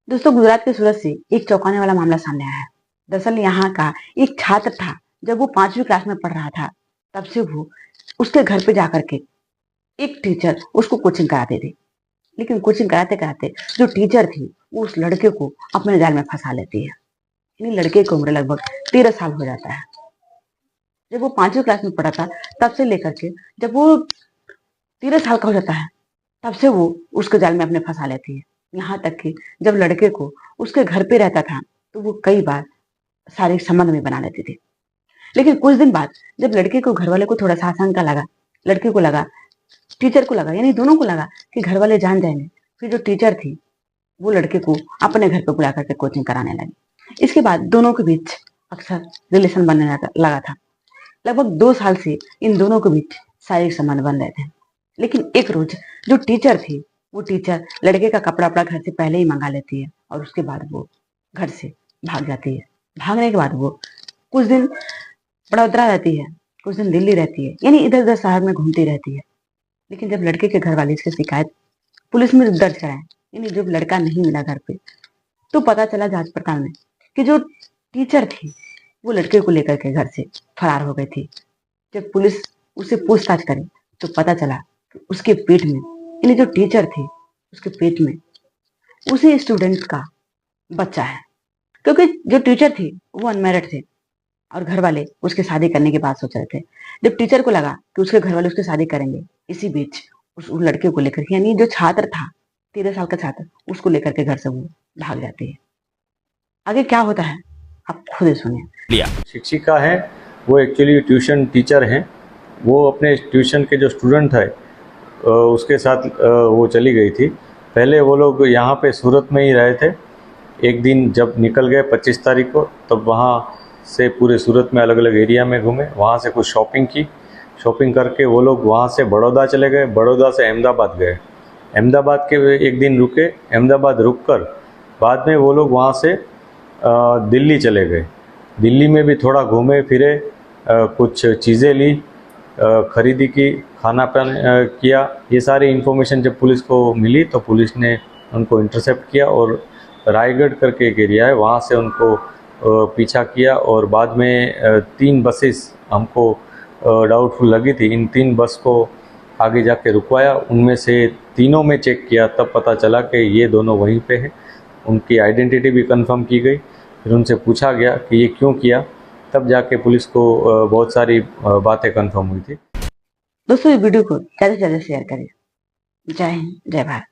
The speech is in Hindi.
दोस्तों, गुजरात के सूरत से एक चौंकाने वाला मामला सामने आया है। दरअसल यहाँ का एक छात्र था। जब वो 5वीं क्लास में पढ़ रहा था, तब से वो उसके घर पे जाकर के एक टीचर उसको कोचिंग कराते थे। लेकिन कोचिंग कराते कराते जो टीचर थी वो उस लड़के को अपने जाल में फंसा लेती है। यानी लड़के की उम्र लगभग 13 साल हो जाता है। जब वो 5वीं क्लास में पढ़ा था, तब से लेकर के जब वो 13 साल का हो जाता है, तब से वो उसके जाल में अपने फंसा लेती है। यहाँ तक कि जब लड़के को उसके घर पे रहता था, तो वो कई बार शारीरिक संबंध में बना लेती थी। लेकिन कुछ दिन बाद जब लड़के को घर वाले को थोड़ा सा आशंका लगा, लड़के को लगा, टीचर को लगा, यानी दोनों को लगा कि घर वाले जान जाएंगे, फिर जो टीचर थी वो लड़के को अपने घर पे बुला करके कोचिंग कराने लगी। इसके बाद दोनों के बीच अक्सर रिलेशन बनने लगा था। लगभग 2 साल से इन दोनों के बीच शारीरिक संबंध बन रहे थे। लेकिन एक रोज जो टीचर थी, वो टीचर लड़के का कपड़ा अपना घर से पहले ही मंगा लेती है और उसके बाद वो घर से भाग जाती है। भागने के बाद वो कुछ दिन बड़ोदरा रहती है, कुछ दिन दिल्ली रहती है, यानी इधर उधर शहर में घूमती रहती है। लेकिन जब लड़के के घर वाले इसकी शिकायत पुलिस में दर्ज कराए, यानी जब लड़का नहीं मिला घर पे, तो पता चला जांच पड़ताल में कि जो टीचर थी वो लड़के को लेकर के घर से फरार हो गई थी। जब पुलिस उसे पूछताछ करे तो पता चला कि उसके पेट में, यानी जो टीचर थी उसके पेट में उसी स्टूडेंट का बच्चा है। क्योंकि जो टीचर थी वो अनमैरिड थे और घर वाले उसके शादी करने की बात सोच रहे थे। जब टीचर को लगा कि उसके घर वाले उसकी शादी करेंगे, इसी बीच उस लड़के को लेकर, यानी जो छात्र था 13 साल का छात्र, उसको लेकर के घर से वो भाग जाती है। आगे क्या होता है आप खुद ही सुनिए। शिक्षिका है, वो एक्चुअली ट्यूशन टीचर हैं। वो अपने ट्यूशन के जो स्टूडेंट है उसके साथ वो चली गई थी। पहले वो लोग यहाँ पे सूरत में ही रहे थे। एक दिन जब निकल गए 25 तारीख को, तब वहाँ से पूरे सूरत में अलग अलग एरिया में घूमे, वहाँ से कुछ शॉपिंग की। शॉपिंग करके वो लोग वहाँ से बड़ौदा चले गए, बड़ौदा से अहमदाबाद गए। अहमदाबाद के एक दिन रुके, अहमदाबाद रुक कर बाद में वो लोग वहाँ से दिल्ली चले गए। दिल्ली में भी थोड़ा घूमे फिरे, कुछ चीज़ें ली, ख़रीदी की, खाना पाना किया। ये सारी इन्फॉर्मेशन जब पुलिस को मिली तो पुलिस ने उनको इंटरसेप्ट किया और रायगढ़ करके एक एरिया है, वहाँ से उनको पीछा किया। और बाद में 3 बसेस हमको डाउटफुल लगी थी, इन 3 बस को आगे जाके रुकवाया। उनमें से तीनों में चेक किया, तब पता चला कि ये दोनों वहीं पे हैं। उनकी आइडेंटिटी भी कंफर्म की गई। फिर उनसे पूछा गया कि ये क्यों किया, तब जाके पुलिस को बहुत सारी बातें कंफर्म हुई थी। दोस्तों, ये वीडियो को ज़्यादा से ज़्यादा शेयर करें। जय हिंद, जय भारत।